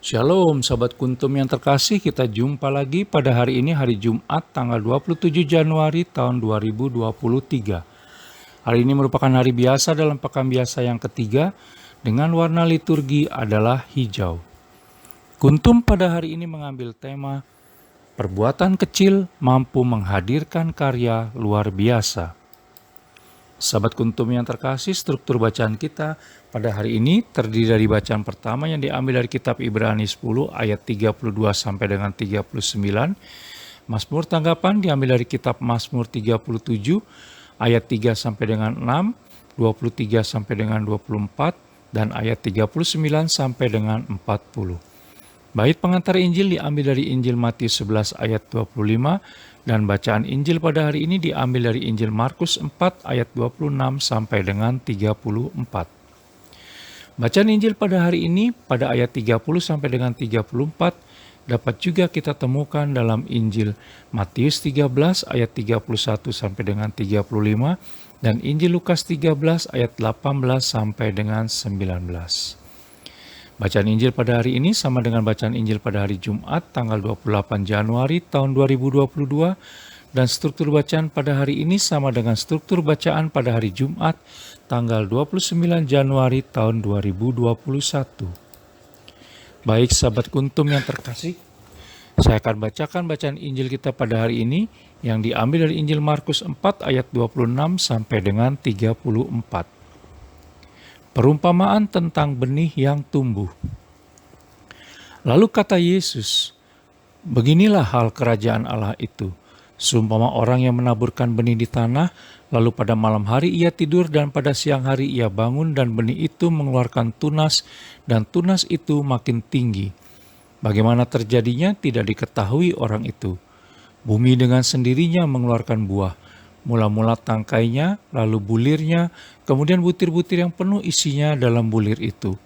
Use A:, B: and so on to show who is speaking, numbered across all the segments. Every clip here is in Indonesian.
A: Shalom Sahabat Kuntum yang terkasih, kita jumpa lagi pada hari ini, hari Jumat tanggal 27 Januari tahun 2023. Hari ini merupakan hari biasa dalam pekan biasa yang ketiga dengan warna liturgi adalah hijau. Kuntum pada hari ini mengambil tema perbuatan kecil mampu menghadirkan karya luar biasa. Sahabat Kuntum yang terkasih, struktur bacaan kita pada hari ini terdiri dari bacaan pertama yang diambil dari kitab Ibrani 10 ayat 32 sampai dengan 39. Mazmur tanggapan diambil dari kitab Mazmur 37 ayat 3 sampai dengan 6, 23 sampai dengan 24 dan ayat 39 sampai dengan 40. Bait pengantar Injil diambil dari Injil Matius 11 ayat 25 dan bacaan Injil pada hari ini diambil dari Injil Markus 4 ayat 26 sampai dengan 34. Bacaan Injil pada hari ini pada ayat 30 sampai dengan 34 dapat juga kita temukan dalam Injil Matius 13 ayat 31 sampai dengan 35 dan Injil Lukas 13 ayat 18 sampai dengan 19. Bacaan Injil pada hari ini sama dengan bacaan Injil pada hari Jumat tanggal 28 Januari tahun 2022 dan struktur bacaan pada hari ini sama dengan struktur bacaan pada hari Jumat tanggal 29 Januari tahun 2021. Baik sahabat Kuntum yang terkasih, saya akan bacakan bacaan Injil kita pada hari ini yang diambil dari Injil Markus 4 ayat 26 sampai dengan 34. Perumpamaan tentang benih yang tumbuh. Lalu kata Yesus, beginilah hal kerajaan Allah itu. Seumpama orang yang menaburkan benih di tanah, lalu pada malam hari ia tidur dan pada siang hari ia bangun dan benih itu mengeluarkan tunas dan tunas itu makin tinggi. Bagaimana terjadinya tidak diketahui orang itu. Bumi dengan sendirinya mengeluarkan buah. Mula-mula tangkainya, lalu bulirnya, kemudian butir-butir yang penuh isinya dalam bulir itu.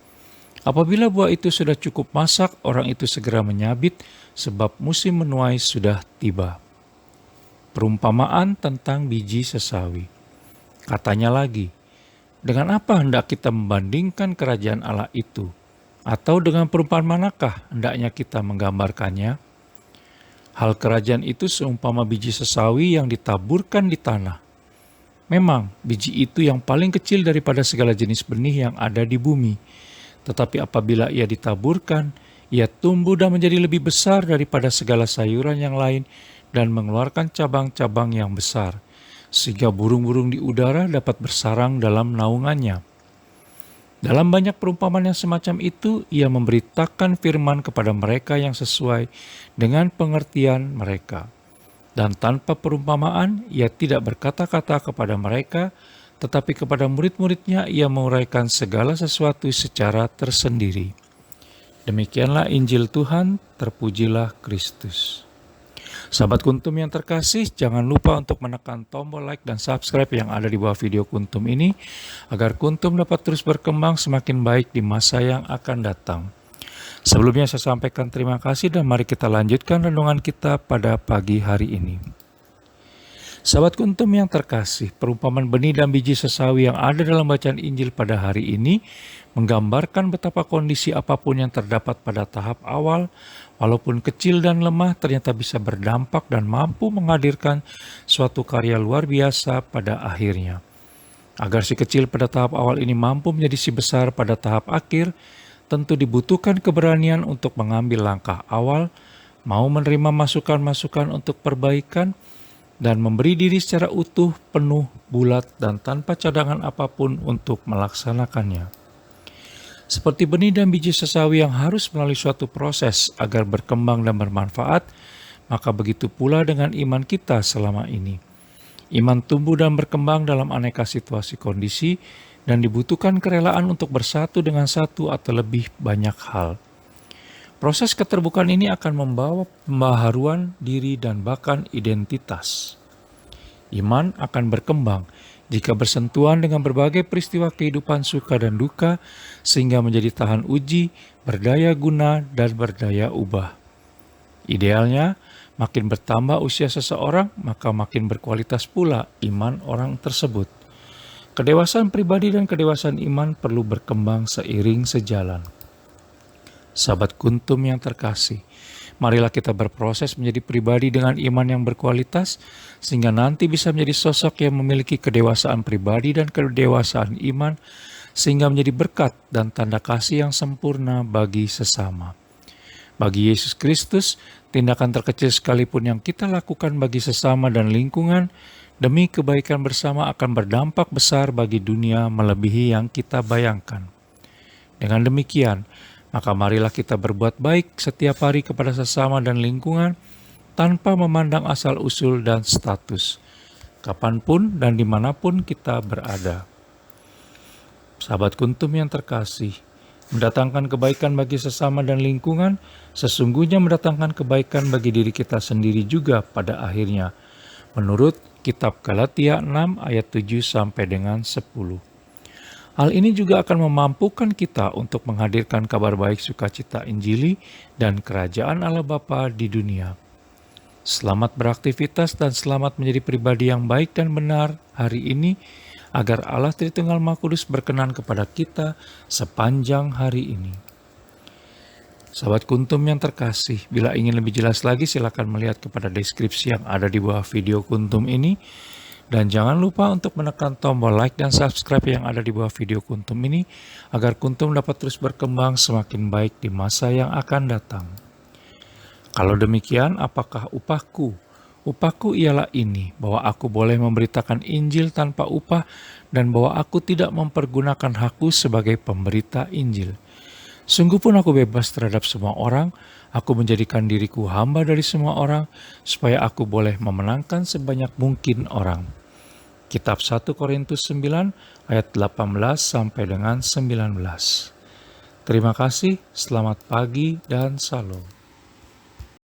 A: Apabila buah itu sudah cukup masak, orang itu segera menyabit, sebab musim menuai sudah tiba. Perumpamaan tentang biji sesawi. Katanya lagi, dengan apa hendak kita membandingkan kerajaan Allah itu? Atau dengan perumpamaan manakah hendaknya kita menggambarkannya? Hal kerajaan itu seumpama biji sesawi yang ditaburkan di tanah. Memang, biji itu yang paling kecil daripada segala jenis benih yang ada di bumi. Tetapi apabila ia ditaburkan, ia tumbuh dan menjadi lebih besar daripada segala sayuran yang lain dan mengeluarkan cabang-cabang yang besar, sehingga burung-burung di udara dapat bersarang dalam naungannya. Dalam banyak perumpamaan yang semacam itu, ia memberitakan firman kepada mereka yang sesuai dengan pengertian mereka. Dan tanpa perumpamaan, ia tidak berkata-kata kepada mereka, tetapi kepada murid-muridnya ia menguraikan segala sesuatu secara tersendiri. Demikianlah Injil Tuhan, terpujilah Kristus. Sahabat Kuntum yang terkasih, jangan lupa untuk menekan tombol like dan subscribe yang ada di bawah video Kuntum ini, agar Kuntum dapat terus berkembang semakin baik di masa yang akan datang. Sebelumnya saya sampaikan terima kasih dan mari kita lanjutkan renungan kita pada pagi hari ini. Sahabat Kuntum yang terkasih, perumpamaan benih dan biji sesawi yang ada dalam bacaan Injil pada hari ini menggambarkan betapa kondisi apapun yang terdapat pada tahap awal, walaupun kecil dan lemah, ternyata bisa berdampak dan mampu menghadirkan suatu karya luar biasa pada akhirnya. Agar si kecil pada tahap awal ini mampu menjadi si besar pada tahap akhir, tentu dibutuhkan keberanian untuk mengambil langkah awal, mau menerima masukan-masukan untuk perbaikan, dan memberi diri secara utuh, penuh, bulat, dan tanpa cadangan apapun untuk melaksanakannya. Seperti benih dan biji sesawi yang harus melalui suatu proses agar berkembang dan bermanfaat, maka begitu pula dengan iman kita selama ini. Iman tumbuh dan berkembang dalam aneka situasi kondisi dan dibutuhkan kerelaan untuk bersatu dengan satu atau lebih banyak hal. Proses keterbukaan ini akan membawa pembaharuan diri dan bahkan identitas. Iman akan berkembang jika bersentuhan dengan berbagai peristiwa kehidupan suka dan duka, sehingga menjadi tahan uji, berdaya guna, dan berdaya ubah. Idealnya, makin bertambah usia seseorang, maka makin berkualitas pula iman orang tersebut. Kedewasaan pribadi dan kedewasaan iman perlu berkembang seiring sejalan. Sahabat Kuntum yang terkasih, marilah kita berproses menjadi pribadi dengan iman yang berkualitas, sehingga nanti bisa menjadi sosok yang memiliki kedewasaan pribadi dan kedewasaan iman, sehingga menjadi berkat dan tanda kasih yang sempurna bagi sesama. Bagi Yesus Kristus, tindakan terkecil sekalipun yang kita lakukan bagi sesama dan lingkungan, demi kebaikan bersama akan berdampak besar bagi dunia melebihi yang kita bayangkan. Dengan demikian, maka marilah kita berbuat baik setiap hari kepada sesama dan lingkungan tanpa memandang asal-usul dan status, kapanpun dan dimanapun kita berada. Sahabat Kuntum yang terkasih, mendatangkan kebaikan bagi sesama dan lingkungan sesungguhnya mendatangkan kebaikan bagi diri kita sendiri juga pada akhirnya, menurut kitab Galatia 6 ayat 7 sampai dengan 10. Hal ini juga akan memampukan kita untuk menghadirkan kabar baik sukacita Injili dan kerajaan Allah Bapa di dunia. Selamat beraktivitas dan selamat menjadi pribadi yang baik dan benar hari ini, agar Allah Tritunggal Maha Kudus berkenan kepada kita sepanjang hari ini. Sahabat Kuntum yang terkasih, bila ingin lebih jelas lagi silakan melihat kepada deskripsi yang ada di bawah video Kuntum ini. Dan jangan lupa untuk menekan tombol like dan subscribe yang ada di bawah video Kuntum ini, agar Kuntum dapat terus berkembang semakin baik di masa yang akan datang. Kalau demikian, apakah upahku? Upahku ialah ini, bahwa aku boleh memberitakan Injil tanpa upah, dan bahwa aku tidak mempergunakan hakku sebagai pemberita Injil. Sungguh pun aku bebas terhadap semua orang, aku menjadikan diriku hamba dari semua orang, supaya aku boleh memenangkan sebanyak mungkin orang. Kitab 1 Korintus 9 ayat 18 sampai dengan 19. Terima kasih, selamat pagi dan salam.